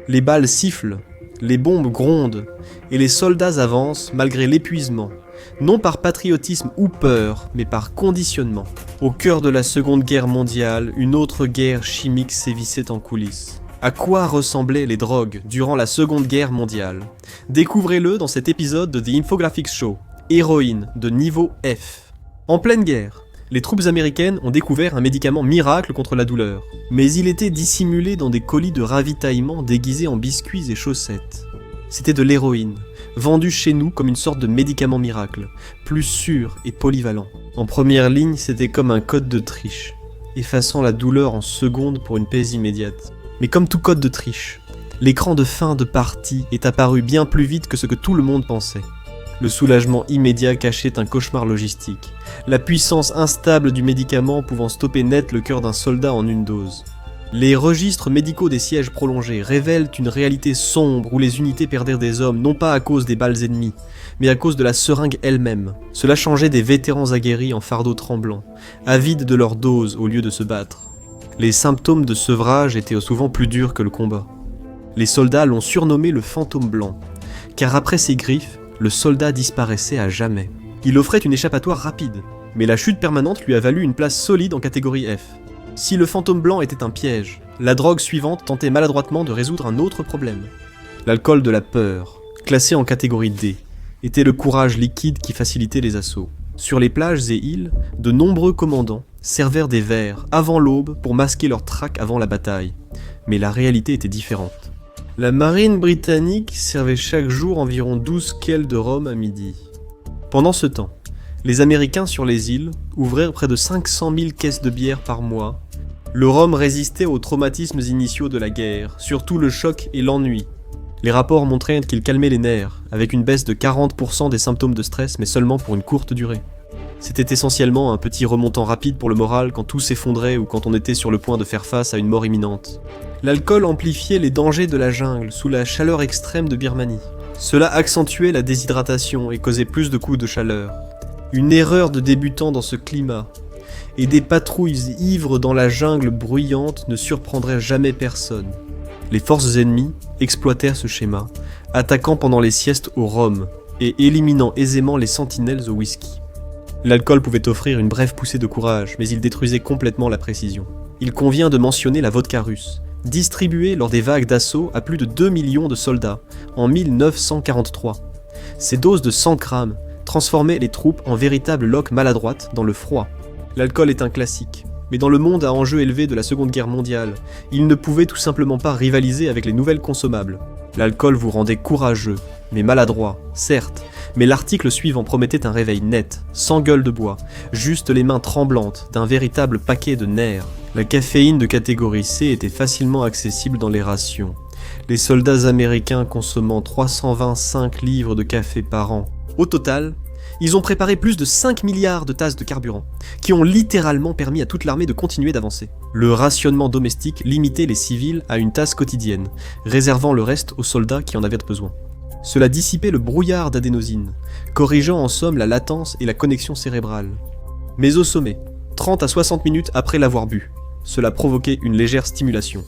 Les balles sifflent, les bombes grondent, et les soldats avancent malgré l'épuisement, non par patriotisme ou peur, mais par conditionnement. Au cœur de la Seconde Guerre mondiale, une autre guerre chimique sévissait en coulisses. À quoi ressemblaient les drogues durant la Seconde Guerre mondiale? Découvrez-le dans cet épisode de The Infographics Show, héroïne de niveau F. En pleine guerre, les troupes américaines ont découvert un médicament miracle contre la douleur, mais il était dissimulé dans des colis de ravitaillement déguisés en biscuits et chaussettes. C'était de l'héroïne, vendue chez nous comme une sorte de médicament miracle, plus sûr et polyvalent. En première ligne, c'était comme un code de triche, effaçant la douleur en secondes pour une paix immédiate. Mais comme tout code de triche, l'écran de fin de partie est apparu bien plus vite que ce que tout le monde pensait. Le soulagement immédiat cachait un cauchemar logistique, la puissance instable du médicament pouvant stopper net le cœur d'un soldat en une dose. Les registres médicaux des sièges prolongés révèlent une réalité sombre où les unités perdèrent des hommes non pas à cause des balles ennemies, mais à cause de la seringue elle-même. Cela changeait des vétérans aguerris en fardeau tremblant, avides de leur dose au lieu de se battre. Les symptômes de sevrage étaient souvent plus durs que le combat. Les soldats l'ont surnommé le fantôme blanc, car après ses griffes, le soldat disparaissait à jamais. Il offrait une échappatoire rapide, mais la chute permanente lui a valu une place solide en catégorie F. Si le fantôme blanc était un piège, la drogue suivante tentait maladroitement de résoudre un autre problème. L'alcool de la peur, classé en catégorie D, était le courage liquide qui facilitait les assauts. Sur les plages et îles, de nombreux commandants servèrent des verres avant l'aube pour masquer leur trac avant la bataille. Mais la réalité était différente. La marine britannique servait chaque jour environ 12 kels de rhum à midi. Pendant ce temps, les Américains sur les îles ouvrirent près de 500 000 caisses de bière par mois. Le rhum résistait aux traumatismes initiaux de la guerre, surtout le choc et l'ennui. Les rapports montraient qu'il calmait les nerfs, avec une baisse de 40% des symptômes de stress, mais seulement pour une courte durée. C'était essentiellement un petit remontant rapide pour le moral quand tout s'effondrait ou quand on était sur le point de faire face à une mort imminente. L'alcool amplifiait les dangers de la jungle sous la chaleur extrême de Birmanie. Cela accentuait la déshydratation et causait plus de coups de chaleur. Une erreur de débutant dans ce climat, et des patrouilles ivres dans la jungle bruyante ne surprendraient jamais personne. Les forces ennemies exploitèrent ce schéma, attaquant pendant les siestes au rhum et éliminant aisément les sentinelles au whisky. L'alcool pouvait offrir une brève poussée de courage, mais il détruisait complètement la précision. Il convient de mentionner la vodka russe, distribuée lors des vagues d'assaut à plus de 2 millions de soldats en 1943. Ces doses de 100 grammes transformaient les troupes en véritables loques maladroites dans le froid. L'alcool est un classique, mais dans le monde à enjeux élevés de la Seconde Guerre mondiale, il ne pouvait tout simplement pas rivaliser avec les nouvelles consommables. L'alcool vous rendait courageux, mais maladroit, certes, mais l'article suivant promettait un réveil net, sans gueule de bois, juste les mains tremblantes d'un véritable paquet de nerfs. La caféine de catégorie C était facilement accessible dans les rations, les soldats américains consommant 325 livres de café par an. Au total, ils ont préparé plus de 5 milliards de tasses de carburant, qui ont littéralement permis à toute l'armée de continuer d'avancer. Le rationnement domestique limitait les civils à une tasse quotidienne, réservant le reste aux soldats qui en avaient besoin. Cela dissipait le brouillard d'adénosine, corrigeant en somme la latence et la connexion cérébrale. Mais au sommet, 30 à 60 minutes après l'avoir bu, cela provoquait une légère stimulation.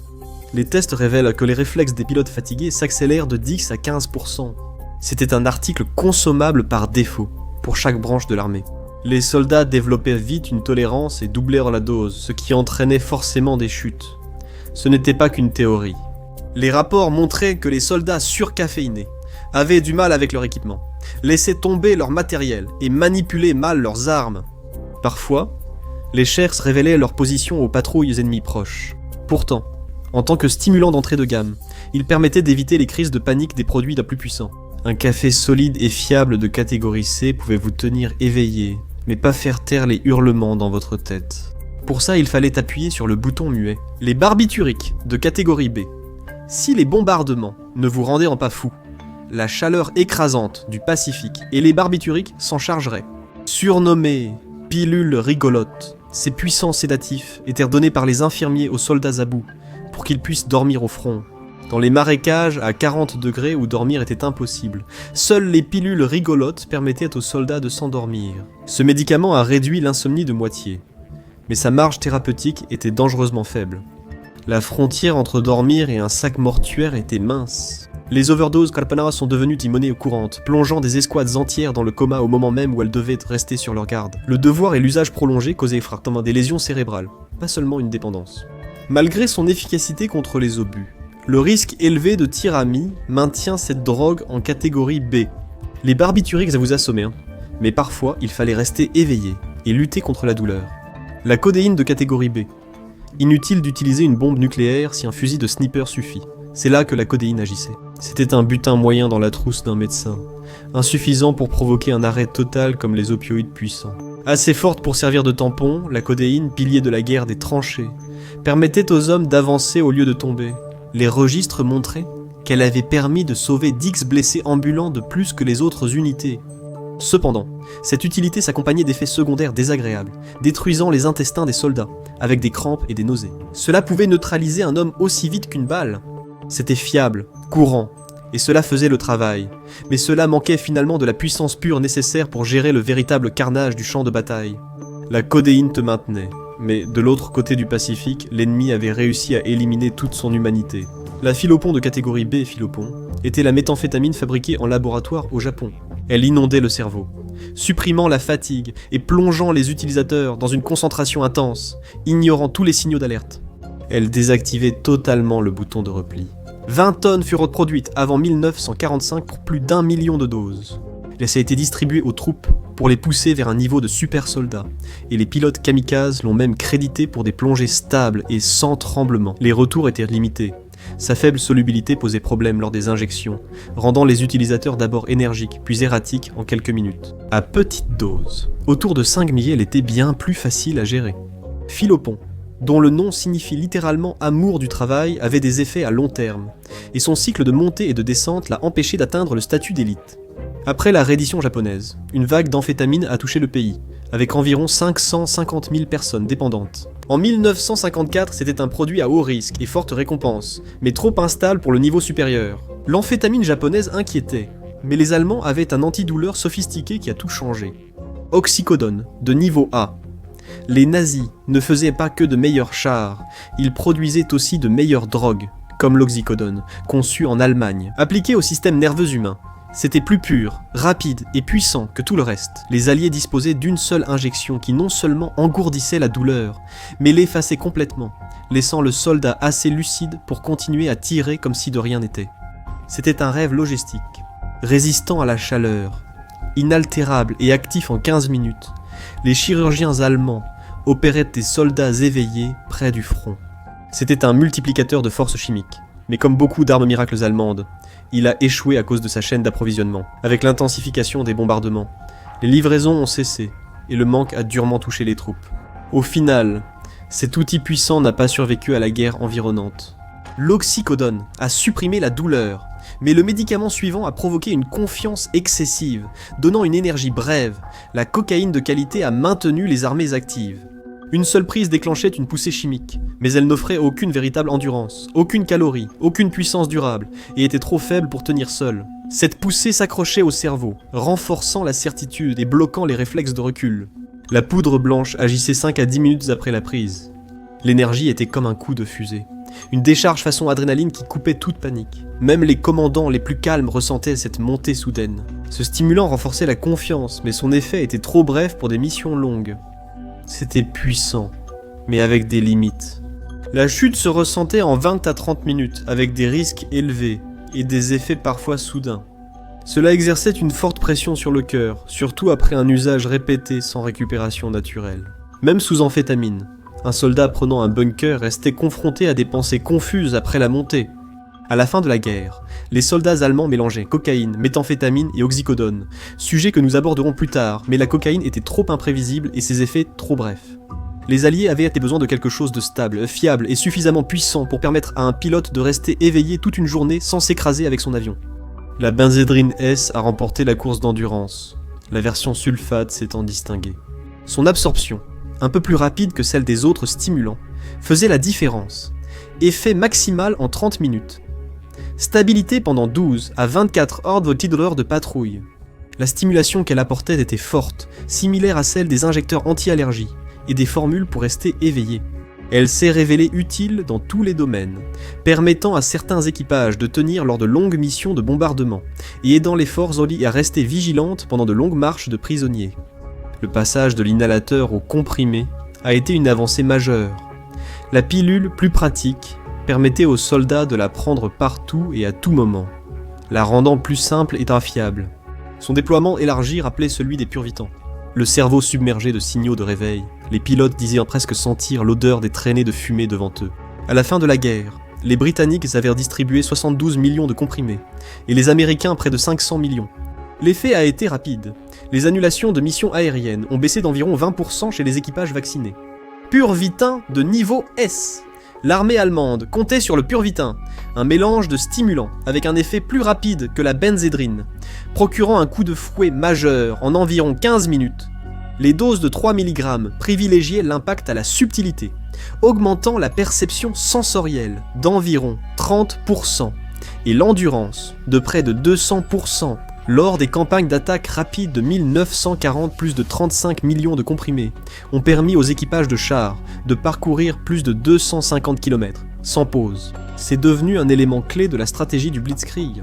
Les tests révèlent que les réflexes des pilotes fatigués s'accélèrent de 10 à 15%. C'était un article consommable par défaut, pour chaque branche de l'armée. Les soldats développaient vite une tolérance et doublèrent la dose, ce qui entraînait forcément des chutes. Ce n'était pas qu'une théorie. Les rapports montraient que les soldats surcaféinés avaient du mal avec leur équipement, laissaient tomber leur matériel et manipulaient mal leurs armes. Parfois, les Shers révélaient leur position aux patrouilles ennemies proches. Pourtant, en tant que stimulant d'entrée de gamme, ils permettaient d'éviter les crises de panique des produits plus puissants. Un café solide et fiable de catégorie C pouvait vous tenir éveillé, mais pas faire taire les hurlements dans votre tête. Pour ça, il fallait appuyer sur le bouton muet. Les barbituriques de catégorie B. Si les bombardements ne vous rendaient pas fou, la chaleur écrasante du Pacifique et les barbituriques s'en chargeraient. Surnommés pilules rigolotes, ces puissants sédatifs étaient donnés par les infirmiers aux soldats à bout pour qu'ils puissent dormir au front. Dans les marécages à 40 degrés où dormir était impossible, seules les pilules rigolotes permettaient aux soldats de s'endormir. Ce médicament a réduit l'insomnie de moitié, mais sa marge thérapeutique était dangereusement faible. La frontière entre dormir et un sac mortuaire était mince. Les overdoses Carpanara sont devenues une monnaie courante, plongeant des escouades entières dans le coma au moment même où elles devaient rester sur leur garde. Le devoir et l'usage prolongé causaient fractement des lésions cérébrales, pas seulement une dépendance. Malgré son efficacité contre les obus, le risque élevé de tyramie maintient cette drogue en catégorie B. Les barbituriques ça vous assommait, mais parfois il fallait rester éveillé et lutter contre la douleur. La codéine de catégorie B. Inutile d'utiliser une bombe nucléaire si un fusil de sniper suffit. C'est là que la codéine agissait. C'était un butin moyen dans la trousse d'un médecin, insuffisant pour provoquer un arrêt total comme les opioïdes puissants. Assez forte pour servir de tampon, la codéine, pilier de la guerre des tranchées, permettait aux hommes d'avancer au lieu de tomber. Les registres montraient qu'elle avait permis de sauver 10 blessés ambulants de plus que les autres unités. Cependant, cette utilité s'accompagnait d'effets secondaires désagréables, détruisant les intestins des soldats, avec des crampes et des nausées. Cela pouvait neutraliser un homme aussi vite qu'une balle. C'était fiable, courant, et cela faisait le travail. Mais cela manquait finalement de la puissance pure nécessaire pour gérer le véritable carnage du champ de bataille. La codéine te maintenait, mais de l'autre côté du Pacifique, l'ennemi avait réussi à éliminer toute son humanité. La philopon de catégorie B, philopon, était la méthamphétamine fabriquée en laboratoire au Japon. Elle inondait le cerveau, supprimant la fatigue et plongeant les utilisateurs dans une concentration intense, ignorant tous les signaux d'alerte. Elle désactivait totalement le bouton de repli. 20 tonnes furent produites avant 1945 pour plus d'1 million de doses. Elle a été distribuée aux troupes pour les pousser vers un niveau de super soldats, et les pilotes kamikazes l'ont même crédité pour des plongées stables et sans tremblement. Les retours étaient limités. Sa faible solubilité posait problème lors des injections, rendant les utilisateurs d'abord énergiques, puis erratiques en quelques minutes. À petite dose, autour de 5 milliers, elle était bien plus facile à gérer. Philopon, dont le nom signifie littéralement amour du travail, avait des effets à long terme, et son cycle de montée et de descente l'a empêché d'atteindre le statut d'élite. Après la reddition japonaise, une vague d'amphétamine a touché le pays, avec environ 550 000 personnes dépendantes. En 1954, c'était un produit à haut risque et forte récompense, mais trop instable pour le niveau supérieur. L'amphétamine japonaise inquiétait, mais les Allemands avaient un antidouleur sophistiqué qui a tout changé. Oxycodone, de niveau A. Les nazis ne faisaient pas que de meilleurs chars, ils produisaient aussi de meilleures drogues, comme l'oxycodone, conçu en Allemagne, appliqué au système nerveux humain. C'était plus pur, rapide et puissant que tout le reste. Les Alliés disposaient d'une seule injection qui non seulement engourdissait la douleur, mais l'effaçait complètement, laissant le soldat assez lucide pour continuer à tirer comme si de rien n'était. C'était un rêve logistique, résistant à la chaleur, inaltérable et actif en 15 minutes. Les chirurgiens allemands opéraient des soldats éveillés près du front. C'était un multiplicateur de force chimique, mais comme beaucoup d'armes miracles allemandes, il a échoué à cause de sa chaîne d'approvisionnement. Avec l'intensification des bombardements, les livraisons ont cessé et le manque a durement touché les troupes. Au final, cet outil puissant n'a pas survécu à la guerre environnante. L'oxycodone a supprimé la douleur, mais le médicament suivant a provoqué une confiance excessive, donnant une énergie brève. La cocaïne de qualité a maintenu les armées actives. Une seule prise déclenchait une poussée chimique, mais elle n'offrait aucune véritable endurance, aucune calorie, aucune puissance durable, et était trop faible pour tenir seule. Cette poussée s'accrochait au cerveau, renforçant la certitude et bloquant les réflexes de recul. La poudre blanche agissait 5 à 10 minutes après la prise. L'énergie était comme un coup de fusée. Une décharge façon adrénaline qui coupait toute panique. Même les commandants les plus calmes ressentaient cette montée soudaine. Ce stimulant renforçait la confiance, mais son effet était trop bref pour des missions longues. C'était puissant, mais avec des limites. La chute se ressentait en 20 à 30 minutes, avec des risques élevés et des effets parfois soudains. Cela exerçait une forte pression sur le cœur, surtout après un usage répété sans récupération naturelle. Même sous amphétamine, un soldat prenant un bunker restait confronté à des pensées confuses après la montée. À la fin de la guerre, les soldats allemands mélangeaient cocaïne, méthamphétamine et oxycodone, sujet que nous aborderons plus tard, mais la cocaïne était trop imprévisible et ses effets trop brefs. Les Alliés avaient besoin de quelque chose de stable, fiable et suffisamment puissant pour permettre à un pilote de rester éveillé toute une journée sans s'écraser avec son avion. La benzédrine S a remporté la course d'endurance, la version sulfate s'étant distinguée. Son absorption, un peu plus rapide que celle des autres stimulants, faisait la différence. Effet maximal en 30 minutes. Stabilité pendant 12 à 24 heures de patrouille. La stimulation qu'elle apportait était forte, similaire à celle des injecteurs anti-allergie, et des formules pour rester éveillé. Elle s'est révélée utile dans tous les domaines, permettant à certains équipages de tenir lors de longues missions de bombardement et aidant les forces alliées à rester vigilantes pendant de longues marches de prisonniers. Le passage de l'inhalateur au comprimé a été une avancée majeure. La pilule, plus pratique, permettait aux soldats de la prendre partout et à tout moment, la rendant plus simple et infiable. Son déploiement élargi rappelait celui des Purvitans. Le cerveau submergé de signaux de réveil, les pilotes disaient presque sentir l'odeur des traînées de fumée devant eux. À la fin de la guerre, les Britanniques avaient distribué 72 millions de comprimés, et les Américains près de 500 millions. L'effet a été rapide. Les annulations de missions aériennes ont baissé d'environ 20% chez les équipages vaccinés. Purvitin de niveau S. L'armée allemande comptait sur le Purvitin, un mélange de stimulants avec un effet plus rapide que la benzédrine, procurant un coup de fouet majeur en environ 15 minutes. Les doses de 3 mg privilégiaient l'impact à la subtilité, augmentant la perception sensorielle d'environ 30% et l'endurance de près de 200%. Lors des campagnes d'attaque rapide de 1940, plus de 35 millions de comprimés ont permis aux équipages de chars de parcourir plus de 250 km, sans pause. C'est devenu un élément clé de la stratégie du Blitzkrieg.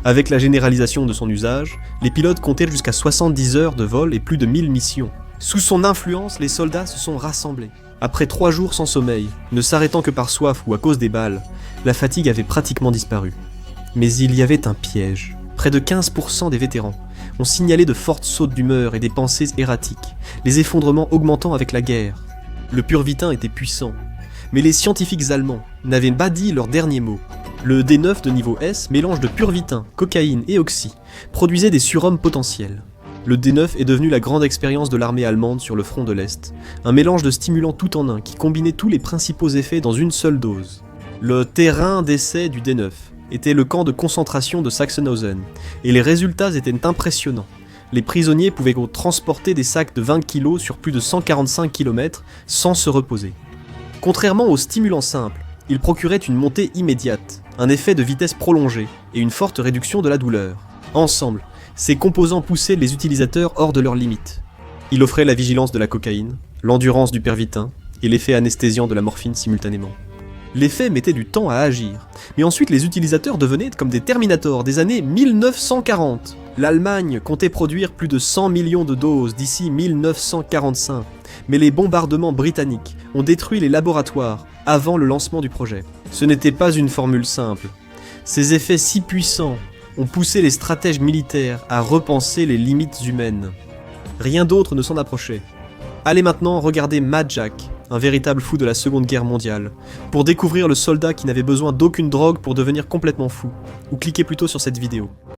Avec la généralisation de son usage, les pilotes comptaient jusqu'à 70 heures de vol et plus de 1000 missions. Sous son influence, les soldats se sont rassemblés. Après 3 jours sans sommeil, ne s'arrêtant que par soif ou à cause des balles, la fatigue avait pratiquement disparu. Mais il y avait un piège. Près de 15% des vétérans ont signalé de fortes sautes d'humeur et des pensées erratiques, les effondrements augmentant avec la guerre. Le Purvitin était puissant, mais les scientifiques allemands n'avaient pas dit leur dernier mot. Le D9 de niveau S, mélange de Purvitin, cocaïne et oxy, produisait des surhommes potentiels. Le D9 est devenu la grande expérience de l'armée allemande sur le front de l'Est, un mélange de stimulants tout en un qui combinait tous les principaux effets dans une seule dose. Le terrain d'essai du D9 était le camp de concentration de Sachsenhausen, et les résultats étaient impressionnants. Les prisonniers pouvaient transporter des sacs de 20 kg sur plus de 145 km sans se reposer. Contrairement aux stimulants simples, ils procuraient une montée immédiate, un effet de vitesse prolongée et une forte réduction de la douleur. Ensemble, ces composants poussaient les utilisateurs hors de leurs limites. Ils offraient la vigilance de la cocaïne, l'endurance du Pervitin et l'effet anesthésiant de la morphine simultanément. L'effet mettait du temps à agir, mais ensuite les utilisateurs devenaient comme des Terminators des années 1940. L'Allemagne comptait produire plus de 100 millions de doses d'ici 1945, mais les bombardements britanniques ont détruit les laboratoires avant le lancement du projet. Ce n'était pas une formule simple. Ces effets si puissants ont poussé les stratèges militaires à repenser les limites humaines. Rien d'autre ne s'en approchait. Allez maintenant regarder Mad Jack, un véritable fou de la Seconde Guerre mondiale, pour découvrir le soldat qui n'avait besoin d'aucune drogue pour devenir complètement fou, ou cliquez plutôt sur cette vidéo.